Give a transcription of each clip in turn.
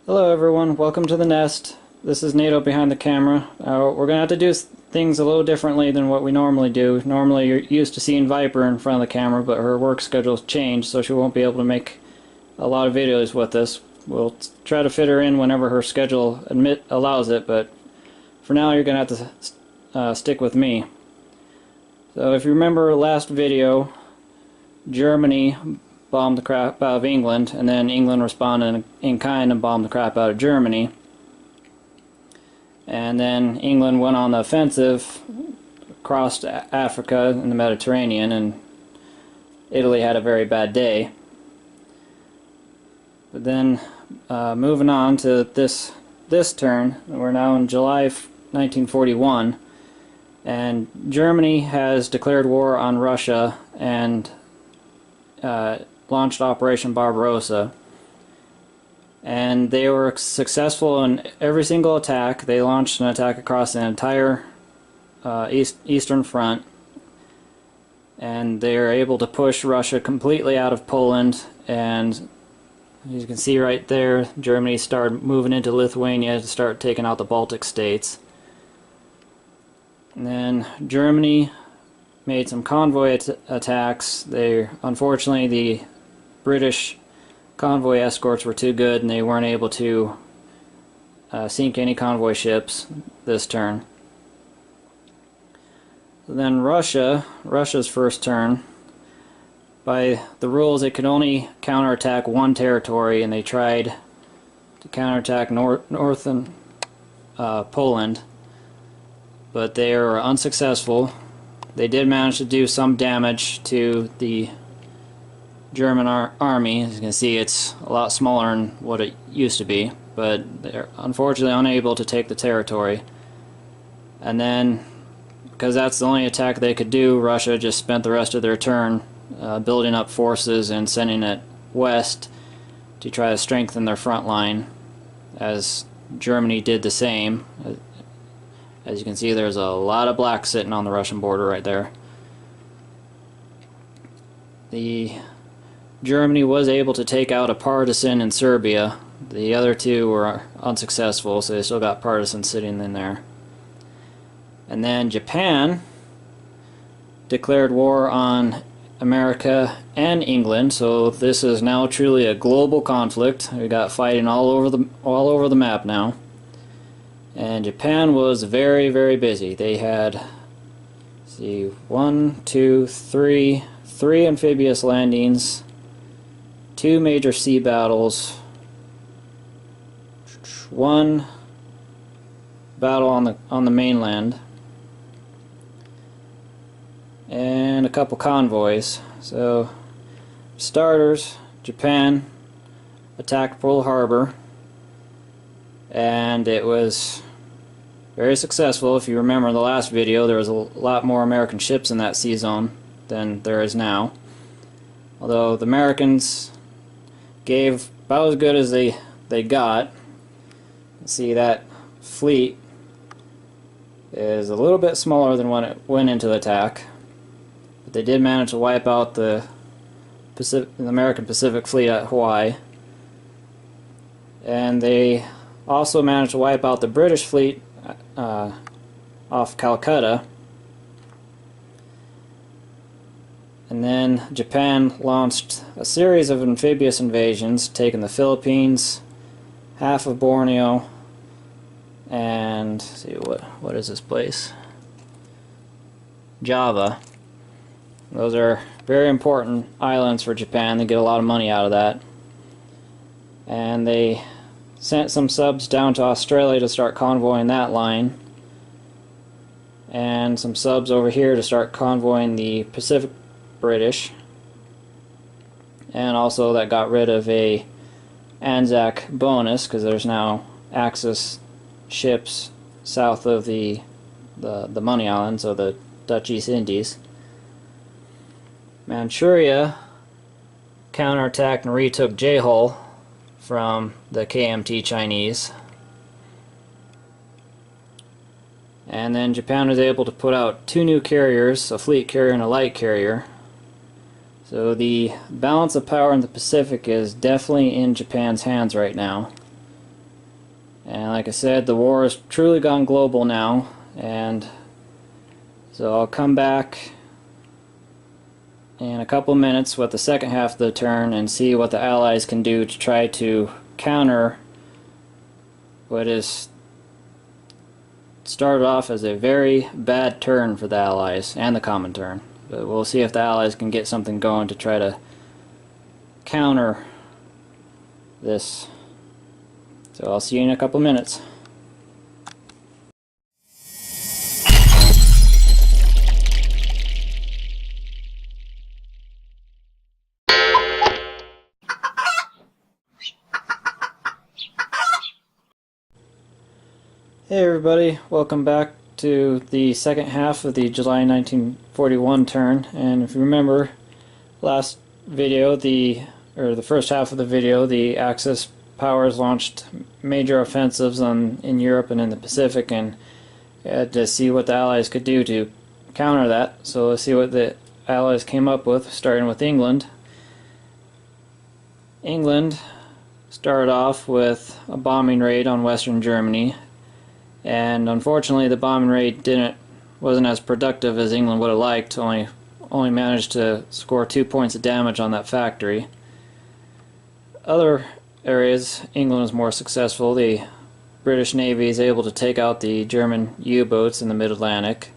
Hello everyone, welcome to the nest. This is Nato behind the camera. We're going to have to do things a little differently than what we normally do. Normally you're used to seeing Viper in front of the camera, but her work schedule's changed, so she won't be able to make a lot of videos with us. We'll try to fit her in whenever her schedule allows it, but for now you're going to have to stick with me. So if you remember last video, Germany bombed the crap out of England, and then England responded in kind and bombed the crap out of Germany. And then England went on the offensive across Africa and the Mediterranean, and Italy had a very bad day. But then moving on to this turn, we're now in July of 1941, and Germany has declared war on Russia and launched Operation Barbarossa, and they were successful in every single attack. They launched an attack across the entire Eastern Front, and they were able to push Russia completely out of Poland, and as you can see right there, Germany started moving into Lithuania to start taking out the Baltic states. And then Germany made some convoy attacks. Unfortunately, the British convoy escorts were too good, and they weren't able to sink any convoy ships this turn. Then Russia's first turn. By the rules, it could only counterattack one territory, and they tried to counterattack northern Poland, but they were unsuccessful. They did manage to do some damage to the German army. As you can see, it's a lot smaller than what it used to be, but they're unfortunately unable to take the territory. And then, because that's the only attack they could do, Russia just spent the rest of their turn building up forces and sending it west to try to strengthen their front line, as Germany did the same. As you can see, there's a lot of black sitting on the Russian border right there. Germany was able to take out a partisan in Serbia. The other two were unsuccessful, so they still got partisans sitting in there. And then Japan declared war on America and England, so this is now truly a global conflict. We got fighting all over the map now. And Japan was very, very busy. They had, let's see, three amphibious landings, 2 major sea battles, 1 battle on the mainland, and a couple convoys. So, starters, Japan attacked Pearl Harbor, and it was very successful. If you remember in the last video, there was a lot more American ships in that sea zone than there is now. Although the Americans gave about as good as they got. See, that fleet is a little bit smaller than when it went into the attack, but they did manage to wipe out the American Pacific Fleet at Hawaii, and they also managed to wipe out the British fleet off Calcutta. And then Japan launched a series of amphibious invasions, taking the Philippines, half of Borneo, and let's see, what is this place? Java. Those are very important islands for Japan. They get a lot of money out of that. And they sent some subs down to Australia to start convoying that line, and some subs over here to start convoying the Pacific British, and also that got rid of a Anzac bonus, because there's now Axis ships south of the Money Islands, or the Dutch East Indies. Manchuria counterattacked and retook J-Hull from the KMT Chinese. And then Japan was able to put out 2 new carriers, a fleet carrier and a light carrier. So the balance of power in the Pacific is definitely in Japan's hands right now. And like I said, the war has truly gone global now, and so I'll come back in a couple minutes with the second half of the turn and see what the Allies can do to try to counter what is started off as a very bad turn for the Allies and the Comintern. But we'll see if the Allies can get something going to try to counter this. So I'll see you in a couple minutes. Hey everybody, welcome back to the second half of the July 1941 turn. And if you remember last video, the first half of the video, the Axis powers launched major offensives in Europe and in the Pacific, and had to see what the Allies could do to counter that. So let's see what the Allies came up with, starting with England. England started off with a bombing raid on Western Germany, and unfortunately the bombing raid wasn't as productive as England would have liked. Only managed to score 2 points of damage on that factory. Other areas, England was more successful. The British Navy is able to take out the German U-boats in the mid-Atlantic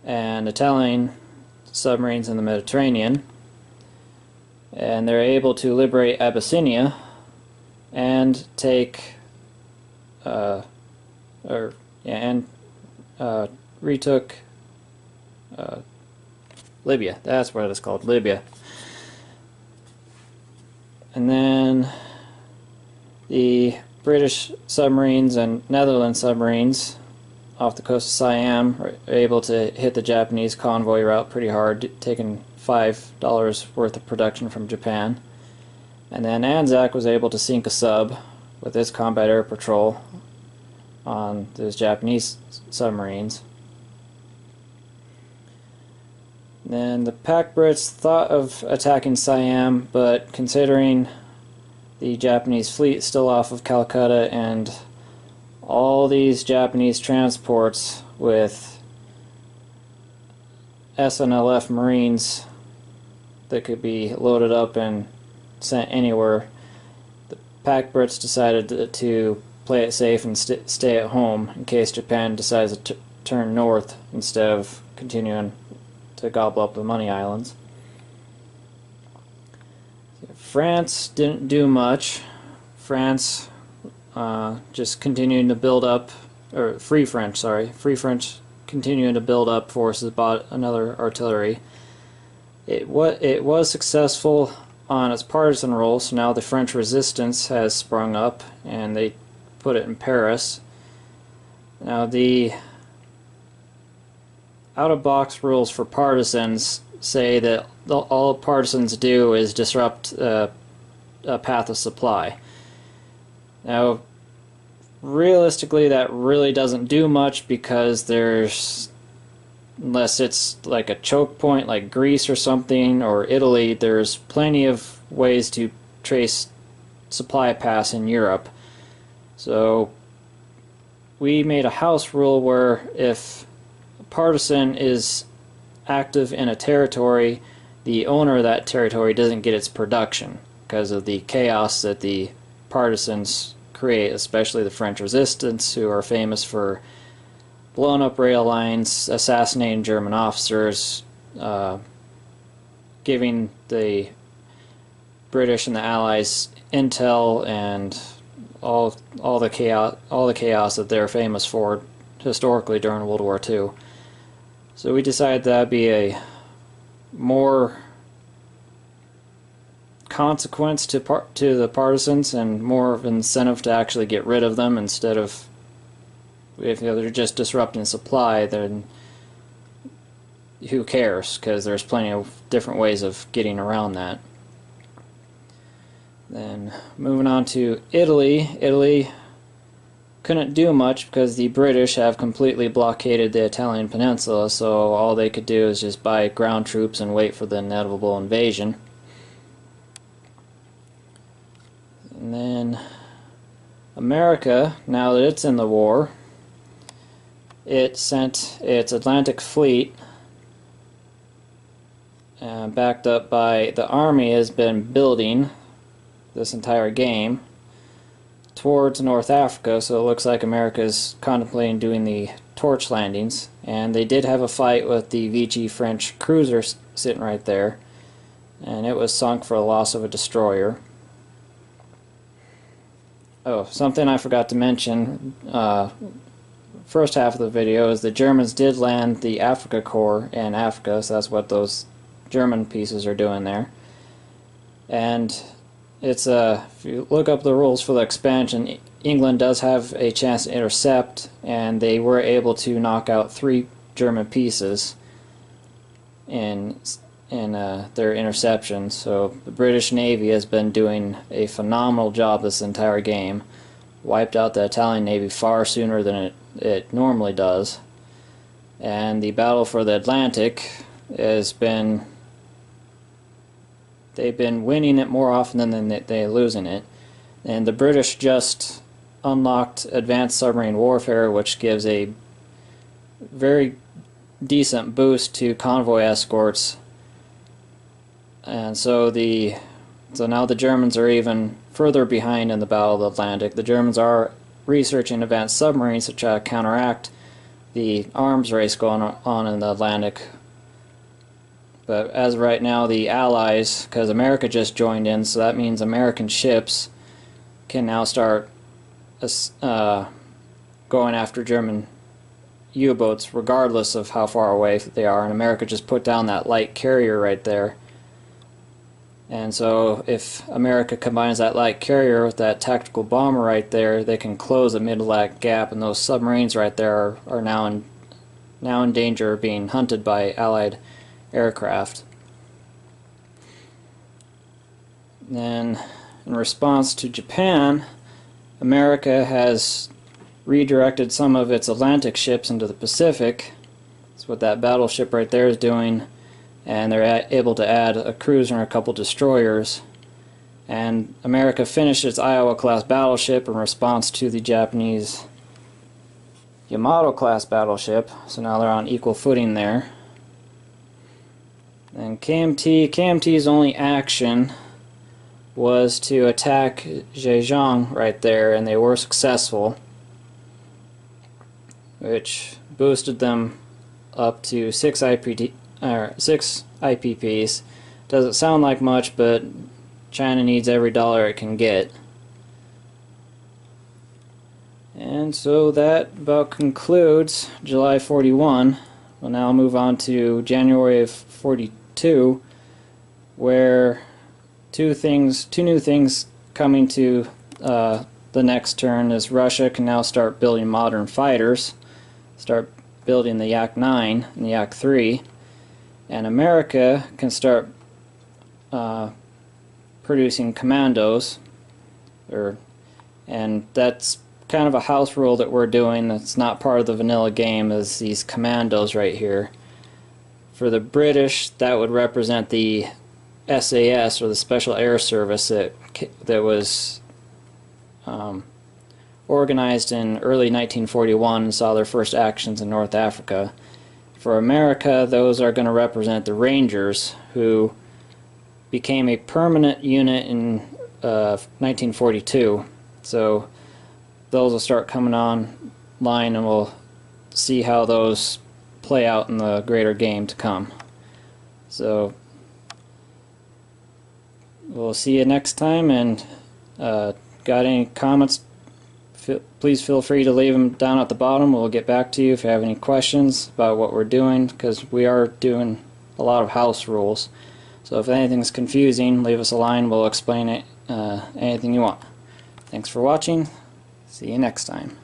and Italian submarines in the Mediterranean, and they're able to liberate Abyssinia and take retook Libya. That's what it's called, Libya. And then the British submarines and Netherlands submarines off the coast of Siam were able to hit the Japanese convoy route pretty hard, taking $5 worth of production from Japan. And then Anzac was able to sink a sub with its combat air patrol on those Japanese submarines. Then the Pac Brits thought of attacking Siam, but considering the Japanese fleet still off of Calcutta and all these Japanese transports with SNLF Marines that could be loaded up and sent anywhere, the Pac Brits decided to play it safe and stay at home in case Japan decides to turn north instead of continuing to gobble up the Money Islands. France didn't do much. France just continuing to build up, or Free French continuing to build up forces, bought another artillery. It was successful on its partisan role, so now the French resistance has sprung up, and they put it in Paris. Now the out-of-box rules for partisans say that all partisans do is disrupt a path of supply. Now, realistically, that really doesn't do much, because unless it's like a choke point like Greece or something, or Italy, there's plenty of ways to trace supply paths in Europe. So we made a house rule where if a partisan is active in a territory, the owner of that territory doesn't get its production because of the chaos that the partisans create, especially the French resistance, who are famous for blowing up rail lines, assassinating German officers, giving the British and the Allies intel, and all the chaos that they're famous for historically during World War II. So we decided that'd be a more consequence to the partisans and more of an incentive to actually get rid of them, instead of, if they're just disrupting supply, then who cares, because there's plenty of different ways of getting around that. Then moving on to Italy. Italy couldn't do much because the British have completely blockaded the Italian peninsula, so all they could do is just buy ground troops and wait for the inevitable invasion. And then America, now that it's in the war, it sent its Atlantic fleet, backed up by the army has been building this entire game, towards North Africa. So it looks like America is contemplating doing the torch landings, and they did have a fight with the Vichy French cruiser sitting right there, and it was sunk for the loss of a destroyer. Oh, something I forgot to mention, first half of the video is the Germans did land the Africa Corps in Africa, so that's what those German pieces are doing there. And it's if you look up the rules for the expansion, England does have a chance to intercept, and they were able to knock out 3 German pieces in their interception. So the British Navy has been doing a phenomenal job this entire game. Wiped out the Italian Navy far sooner than it normally does. And the battle for the Atlantic has been, they've been winning it more often than they're losing it. And the British just unlocked advanced submarine warfare, which gives a very decent boost to convoy escorts. And so now the Germans are even further behind in the Battle of the Atlantic. The Germans are researching advanced submarines to try to counteract the arms race going on in the Atlantic. But as of right now, the Allies, because America just joined in, so that means American ships can now start going after German U-boats regardless of how far away they are. And America just put down that light carrier right there. And so if America combines that light carrier with that tactical bomber right there, they can close the mid-Atlantic gap, and those submarines right there are now in danger of being hunted by Allied aircraft. Then in response to Japan, America has redirected some of its Atlantic ships into the Pacific. That's what that battleship right there is doing. And they're able to add a cruiser and a couple destroyers. And America finished its Iowa-class battleship in response to the Japanese Yamato-class battleship, so now they're on equal footing there. And KMT's only action was to attack Zhejiang right there, and they were successful, which boosted them up to 6 IPPs. Doesn't sound like much, but China needs every dollar it can get. And so that about concludes July 41. We'll now move on to January of 42, where two new things coming to the next turn is Russia can now start building modern fighters, start building the Yak-9 and the Yak-3. And America can start producing commandos, and that's kind of a house rule that we're doing. That's not part of the vanilla game, is these commandos right here. For the British, that would represent the SAS, or the Special Air Service, that was organized in early 1941 and saw their first actions in North Africa. For America, those are going to represent the Rangers, who became a permanent unit in 1942. So those will start coming online, and we'll see how those play out in the greater game to come. So we'll see you next time, and got any comments, please feel free to leave them down at the bottom. We'll get back to you if you have any questions about what we're doing, because we are doing a lot of house rules. So if anything's confusing, leave us a line. We'll explain it, anything you want. Thanks for watching. See you next time.